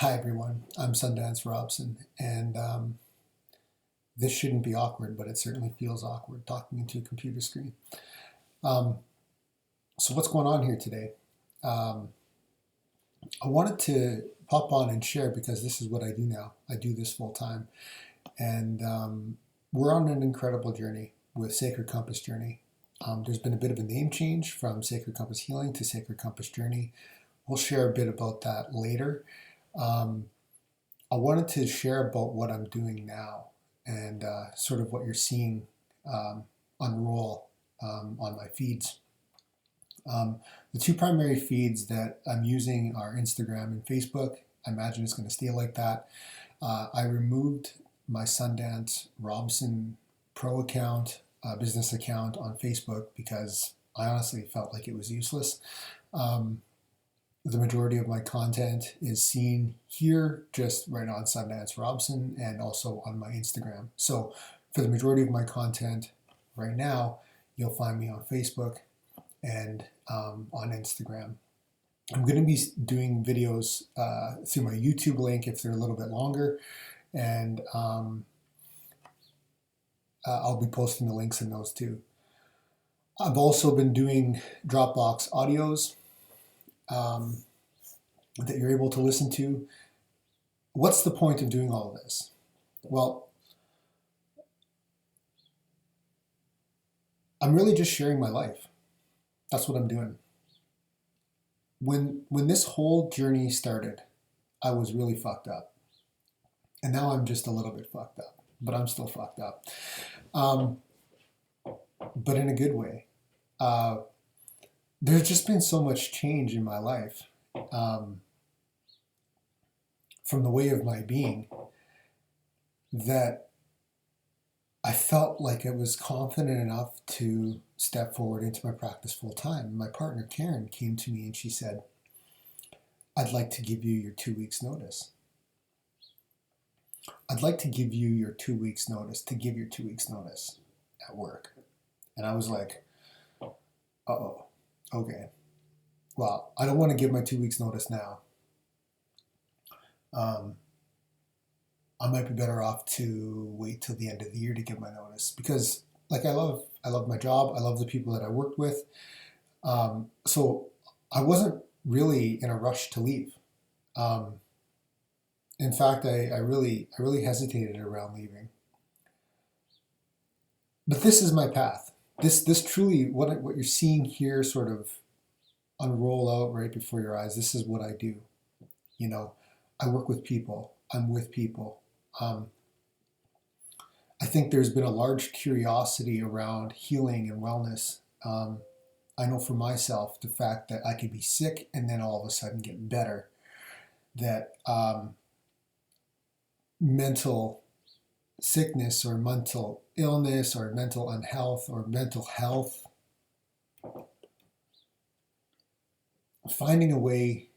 Hi everyone, I'm Sundance Robson, and this shouldn't be awkward, but it certainly feels awkward talking into a computer screen. Um, so what's going on here today? Um, I wanted to pop on and share because this is what I do now. I do this full time, and we're on an incredible journey with Sacred Compass Journey. There's been a bit of a name change from Sacred Compass Healing to Sacred Compass Journey. We'll share a bit about that later. Um, I wanted to share about what I'm doing now and sort of what you're seeing um, unroll on my feeds. The two primary feeds that I'm using are Instagram and Facebook. I imagine it's going to stay like that. I removed my Sundance Robson Pro account, business account on Facebook because I honestly felt like it was useless. Um, the majority of my content is seen here, just right on Sundance Robson, and also on my Instagram. So for the majority of my content right now, you'll find me on Facebook and on Instagram. I'm going to be doing videos through my YouTube link if they're a little bit longer, and I'll be posting the links in those too. I've also been doing Dropbox audios um, that you're able to listen to. What's the point of doing all of this? Well, I'm really just sharing my life. That's what I'm doing. When this whole journey started, I was really fucked up. And now I'm just a little bit fucked up, but I'm still fucked up. Um, but in a good way. Uh, there's just been so much change in my life um, from the way of my being that I felt like I was confident enough to step forward into my practice full time. My partner Karen came to me and she said, I'd like to give you your 2 weeks notice. I'd like to give you your 2 weeks notice, to give your 2 weeks notice at work. And I was like, oh, okay. Well, I don't want to give my 2 weeks notice now. Um, I might be better off to wait till the end of the year to give my notice because like I love my job. I love the people that I worked with. So I wasn't really in a rush to leave. Um, in fact, I really hesitated around leaving. But this is my path. This truly what you're seeing here sort of unroll out right before your eyes. This is what I do. You know, I work with people. I'm with people. Um, I think there's been a large curiosity around healing and wellness. I know for myself the fact that I could be sick and then all of a sudden get better. That mental sickness or mental illness or mental unhealth or mental health, finding a way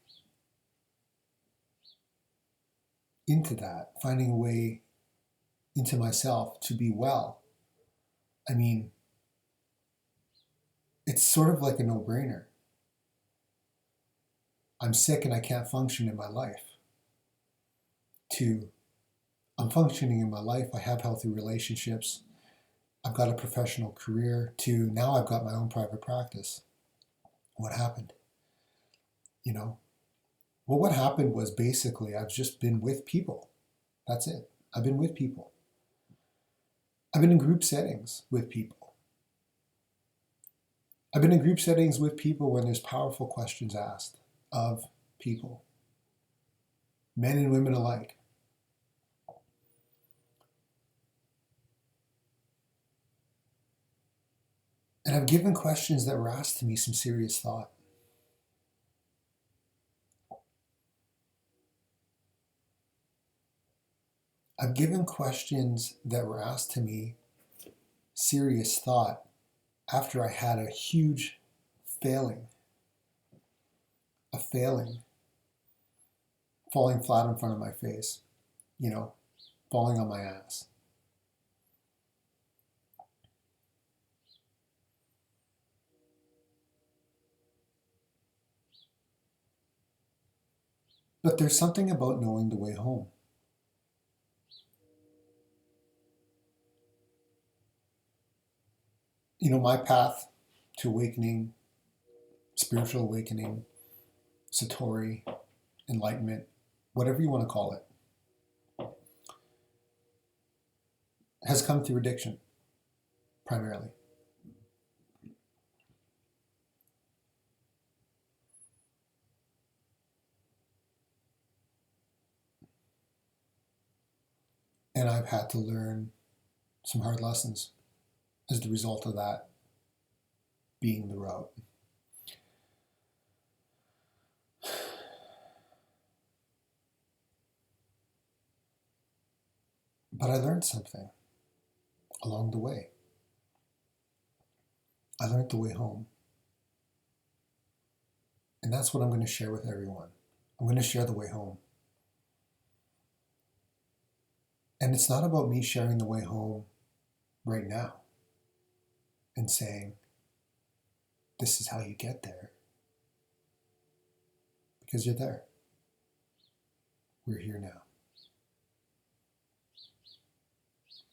into that, finding a way into myself to be well. I mean, it's sort of like a no brainer. I'm sick and I can't function in my life. To I'm functioning in my life, I have healthy relationships, I've got a professional career, to now I've got my own private practice. What happened? You know? Well, what happened was basically I've just been with people. That's it. I've been with people. I've been in group settings with people. I've been in group settings with people when there's powerful questions asked of people, men and women alike. And I've given questions that were asked to me some serious thought. I've given questions that were asked to me serious thought after I had a huge failing, a failing, falling flat in front of my face, you know, falling on my ass. But there's something about knowing the way home. You know, my path to awakening, spiritual awakening, Satori, enlightenment, whatever you want to call it, has come through addiction, primarily. And I've had to learn some hard lessons as the result of that being the route. But I learned something along the way. I learned the way home. And that's what I'm going to share with everyone. I'm going to share the way home. And it's not about me sharing the way home right now and saying, this is how you get there. Because you're there. We're here now.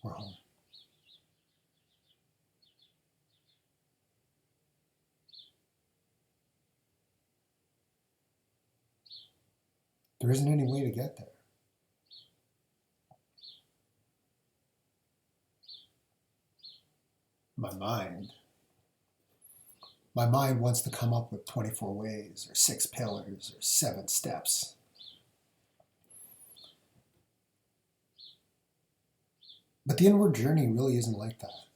We're home. There isn't any way to get there. My mind wants to come up with 24 ways or 6 pillars or 7 steps. But the inward journey really isn't like that.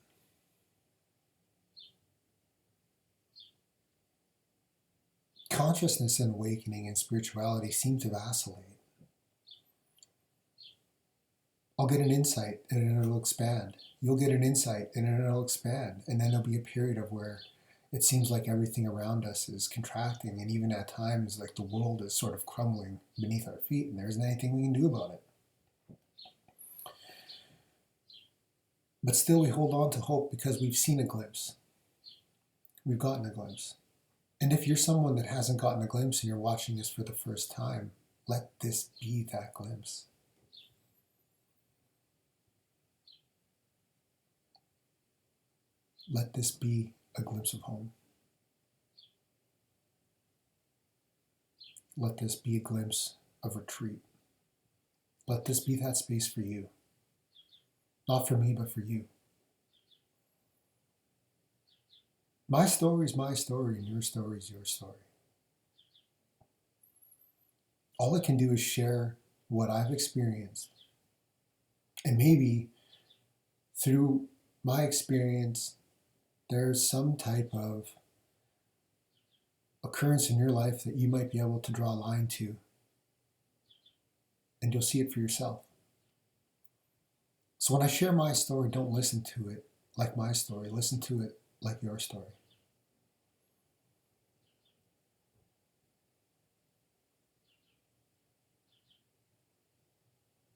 Consciousness and awakening and spirituality seem to vacillate. I'll get an insight and then it'll expand. You'll get an insight and then it'll expand. And then there'll be a period of where it seems like everything around us is contracting, and even at times like the world is sort of crumbling beneath our feet and there isn't anything we can do about it. But still we hold on to hope because we've seen a glimpse. We've gotten a glimpse. And if you're someone that hasn't gotten a glimpse and you're watching this for the first time, let this be that glimpse. Let this be a glimpse of home. Let this be a glimpse of retreat. Let this be that space for you. Not for me, but for you. My story is my story, and your story is your story. All I can do is share what I've experienced. And maybe through my experience, there's some type of occurrence in your life that you might be able to draw a line to, and you'll see it for yourself. So when I share my story, don't listen to it like my story. Listen to it like your story.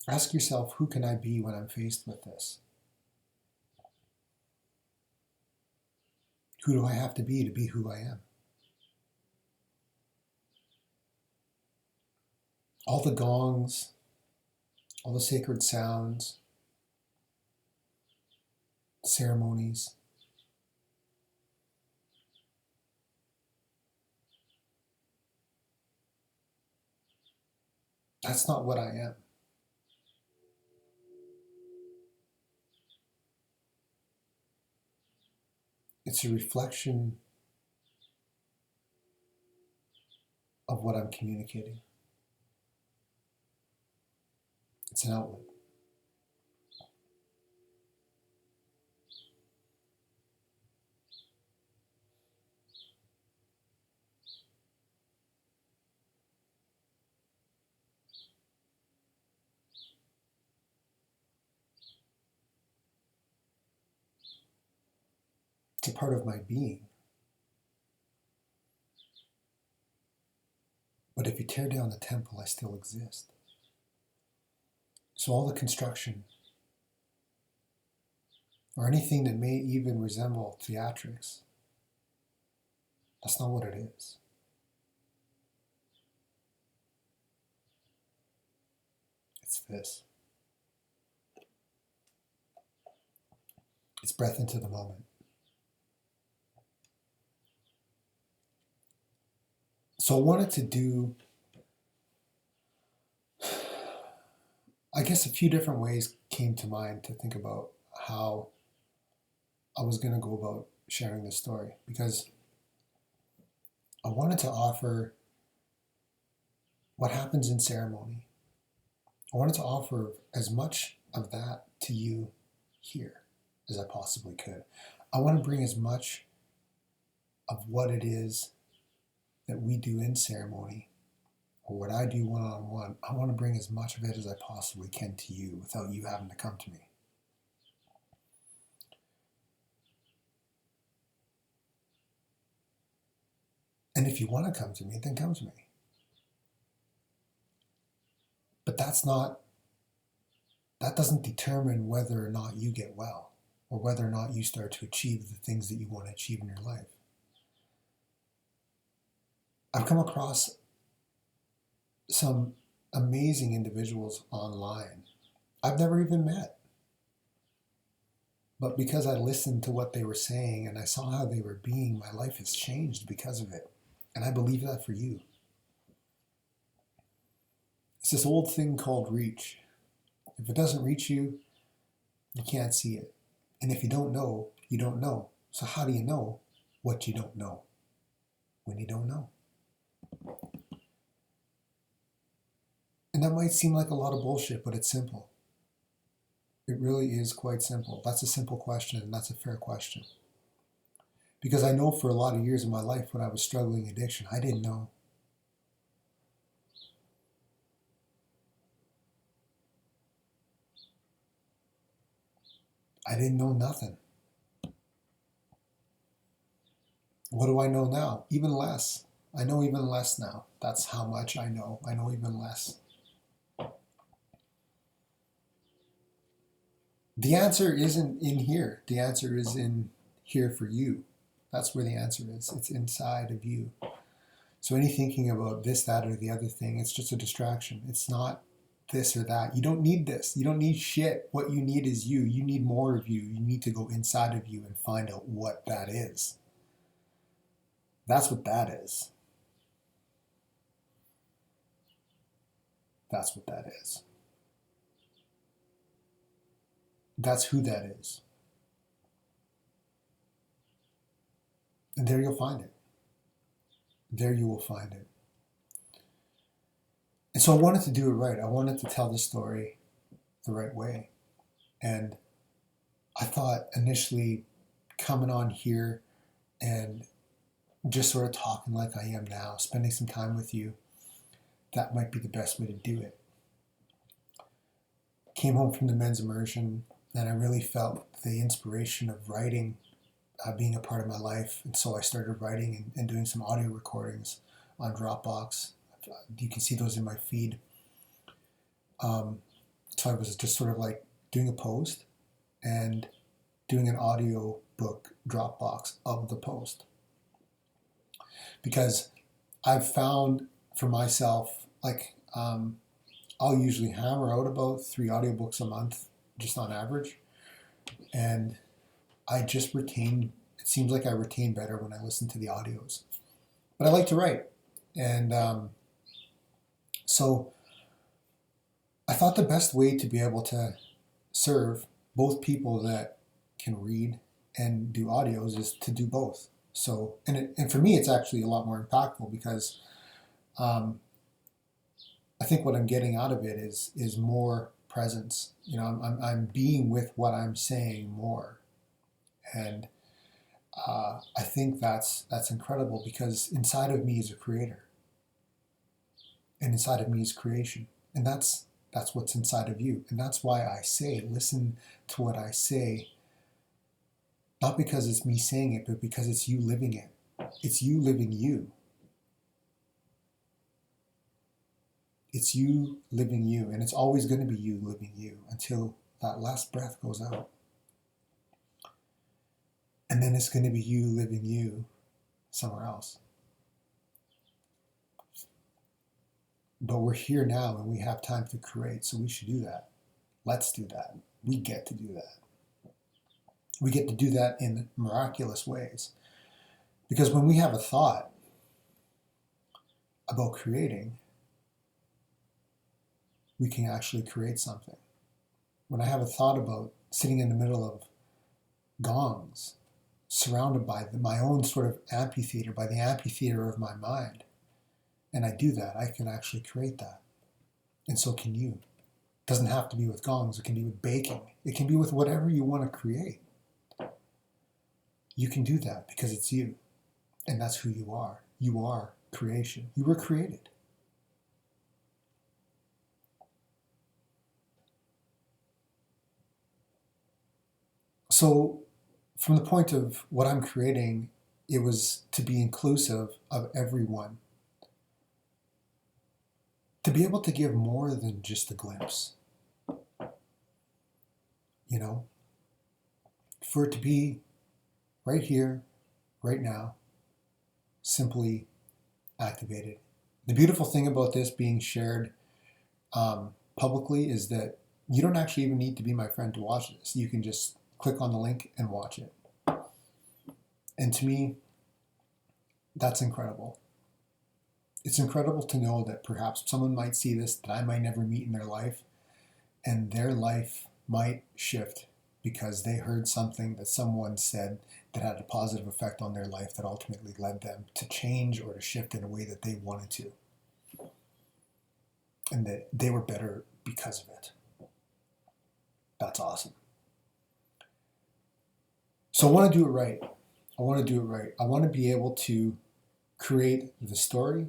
Ask yourself, who can I be when I'm faced with this? Who do I have to be who I am? All the gongs, all the sacred sounds, ceremonies, that's not what I am. It's a reflection of what I'm communicating. It's an outlet. It's a part of my being. But if you tear down the temple, I still exist. So all the construction, or anything that may even resemble theatrics, that's not what it is. this. It's breath into the moment. So I wanted to do, I guess a few different ways came to mind to think about how I was going to go about sharing this story, because I wanted to offer what happens in ceremony. I wanted to offer as much of that to you here as I possibly could. I want to bring as much of what it is that we do in ceremony, or what I do one-on-one. I want to bring as much of it as I possibly can to you without you having to come to me. And if you want to come to me, then come to me. But that doesn't determine whether or not you get well, or whether or not you start to achieve the things that you want to achieve in your life. I've come across some amazing individuals online I've never even met. But because I listened to what they were saying and I saw how they were being, my life has changed because of it. And I believe that for you. It's this old thing called reach. If it doesn't reach you, you can't see it. And if you don't know, you don't know. So how do you know what you don't know when you don't know? And that might seem like a lot of bullshit, but it's simple. It really is quite simple. That's a simple question, and that's a fair question. Because I know for a lot of years of my life when I was struggling addiction, I didn't know. I didn't know nothing. What do I know now? Even less. I know even less now. That's how much I know. I know even less. The answer isn't in here. The answer is in here for you. That's where the answer is. It's inside of you. So any thinking about this, that, or the other thing, it's just a distraction. It's not this or that. You don't need this. You don't need shit. What you need is you. You need more of you. You need to go inside of you and find out what that is. That's what that is. That's what that is. That's who that is. And there you'll find it. There you will find it. And so I wanted to do it right. I wanted to tell the story the right way. And I thought initially coming on here and just sort of talking like I am now, spending some time with you, that might be the best way to do it. Came home from the men's immersion, and I really felt the inspiration of writing being a part of my life. And so I started writing and doing some audio recordings on Dropbox. You can see those in my feed. So I was just sort of like doing a post and doing an audio book Dropbox of the post. Because I've found for myself, like I'll usually hammer out about 3 audiobooks a month, just on average. And I just retain, it seems like I retain better when I listen to the audios. But I like to write. And so I thought the best way to be able to serve both people that can read and do audios is to do both. So, and for me, it's actually a lot more impactful because I think what I'm getting out of it is more presence. You know, I'm being with what I'm saying more, and I think that's incredible because inside of me is a creator, and inside of me is creation, and that's what's inside of you, and that's why I say listen to what I say. Not because it's me saying it, but because it's you living it. It's you living you. It's you living you, and it's always going to be you living you until that last breath goes out. And then it's going to be you living you somewhere else. But we're here now and we have time to create, so we should do that. Let's do that. We get to do that. We get to do that in miraculous ways. Because when we have a thought about creating, we can actually create something. When I have a thought about sitting in the middle of gongs, surrounded by my own sort of amphitheater, by the amphitheater of my mind, and I do that, I can actually create that. And so can you. It doesn't have to be with gongs. It can be with baking. It can be with whatever you want to create. You can do that because it's you. And that's who you are. You are creation. You were created. So from the point of what I'm creating, it was to be inclusive of everyone. To be able to give more than just a glimpse. You know? For it to be right here, right now, simply activated. The beautiful thing about this being shared publicly is that you don't actually even need to be my friend to watch this. You can just click on the link and watch it. And to me, that's incredible. It's incredible to know that perhaps someone might see this that I might never meet in their life, and their life might shift because they heard something that someone said that had a positive effect on their life that ultimately led them to change or to shift in a way that they wanted to. And that they were better because of it. That's awesome. So I want to do it right. I want to do it right. I want to be able to create the story.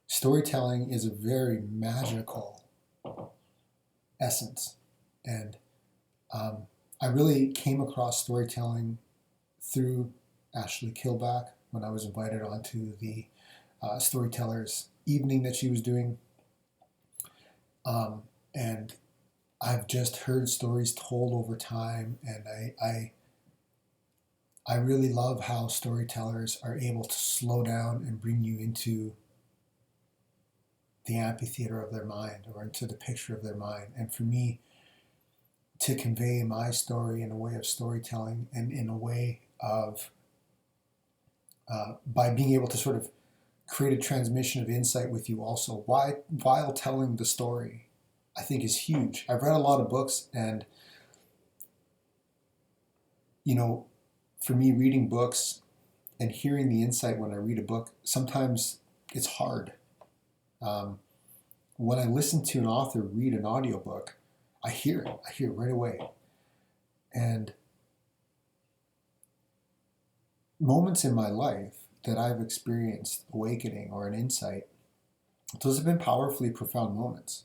Storytelling is a very magical essence. And I really came across storytelling through Ashley Kilback when I was invited onto the storytellers evening that she was doing. And I've just heard stories told over time, and I really love how storytellers are able to slow down and bring you into the amphitheater of their mind or into the picture of their mind. And for me, to convey my story in a way of storytelling and in a way of, by being able to sort of create a transmission of insight with you also while telling the story, I think is huge. I've read a lot of books, and, you know, for me, reading books and hearing the insight when I read a book, sometimes it's hard. When I listen to an author read an audiobook, I hear it right away. And moments in my life that I've experienced awakening or an insight, those have been powerfully profound moments.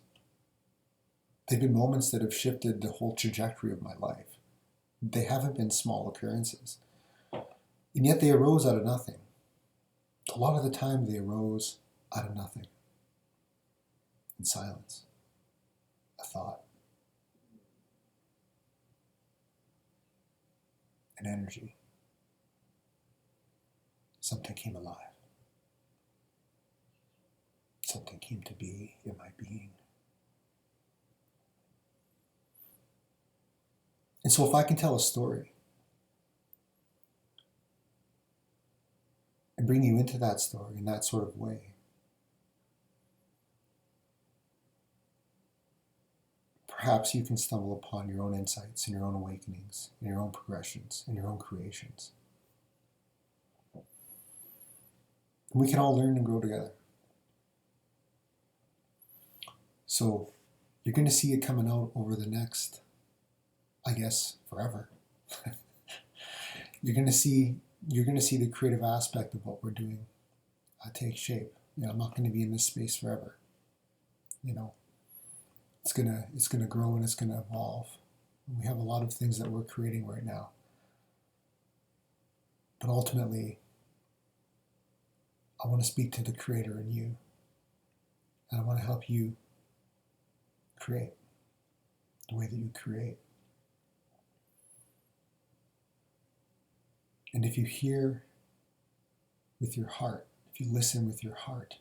They've been moments that have shifted the whole trajectory of my life. They haven't been small occurrences. And yet they arose out of nothing. A lot of the time they arose out of nothing. In silence. A thought. An energy. Something came alive. Something came to be in my being. And so if I can tell a story and bring you into that story in that sort of way, perhaps you can stumble upon your own insights and your own awakenings, and your own progressions, and your own creations. And we can all learn and grow together. So you're going to see it coming out over the next, I guess, forever. You're going to see the creative aspect of what we're doing take shape. You know, I'm not going to be in this space forever. You know, it's gonna grow and it's gonna evolve. We have a lot of things that we're creating right now, but ultimately, I want to speak to the creator in you, and I want to help you create the way that you create. And if you hear with your heart, if you listen with your heart,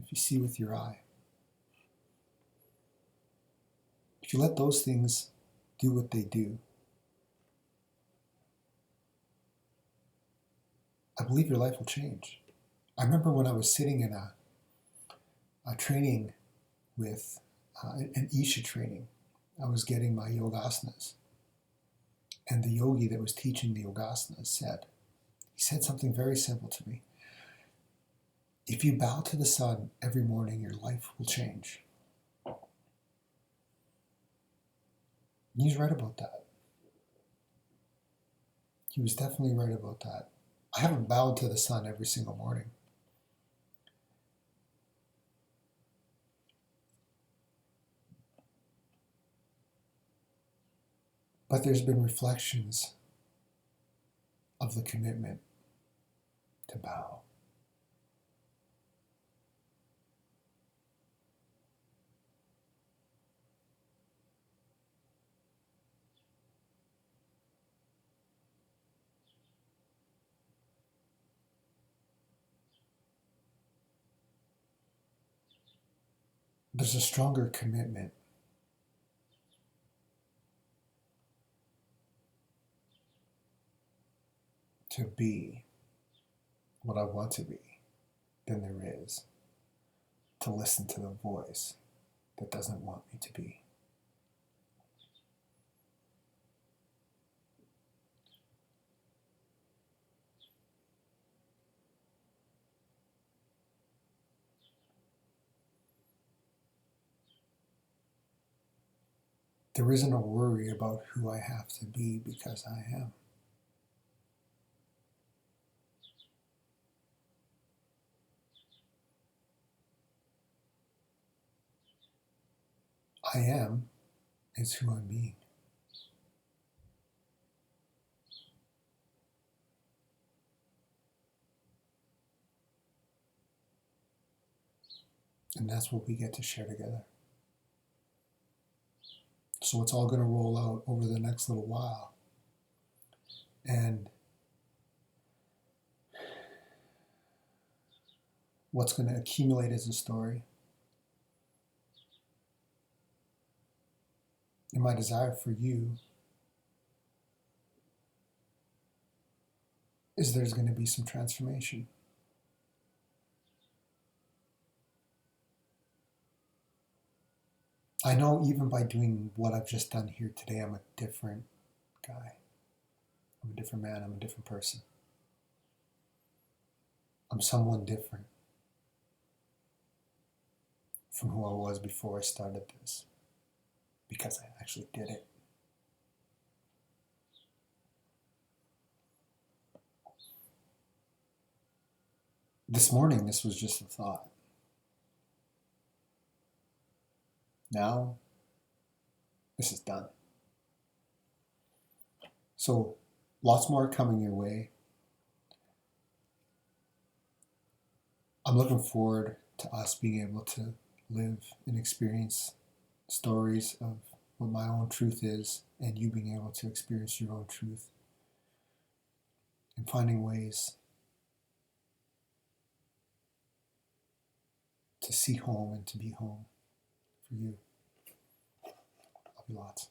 if you see with your eye, if you let those things do what they do, I believe your life will change. I remember when I was sitting in a training with an Isha training, I was getting my yogasanas. And the yogi that was teaching the yogasanas said something very simple to me. If you bow to the sun every morning, your life will change. And he's right about that. He was definitely right about that. I haven't bowed to the sun every single morning. But there's been reflections of the commitment to bow. There's a stronger commitment to be what I want to be than there is to listen to the voice that doesn't want me to be. There isn't a worry about who I have to be because I am. I am is who I'm being. And that's what we get to share together. So it's all going to roll out over the next little while. And what's going to accumulate as a story. And my desire for you is there's going to be some transformation. I know even by doing what I've just done here today, I'm a different guy. I'm a different man. I'm a different person. I'm someone different from who I was before I started this, because I actually did it. This morning, this was just a thought. Now, this is done. So, lots more coming your way. I'm looking forward to us being able to live and experience stories of what my own truth is, and you being able to experience your own truth, and finding ways to see home and to be home for you. Love you lots.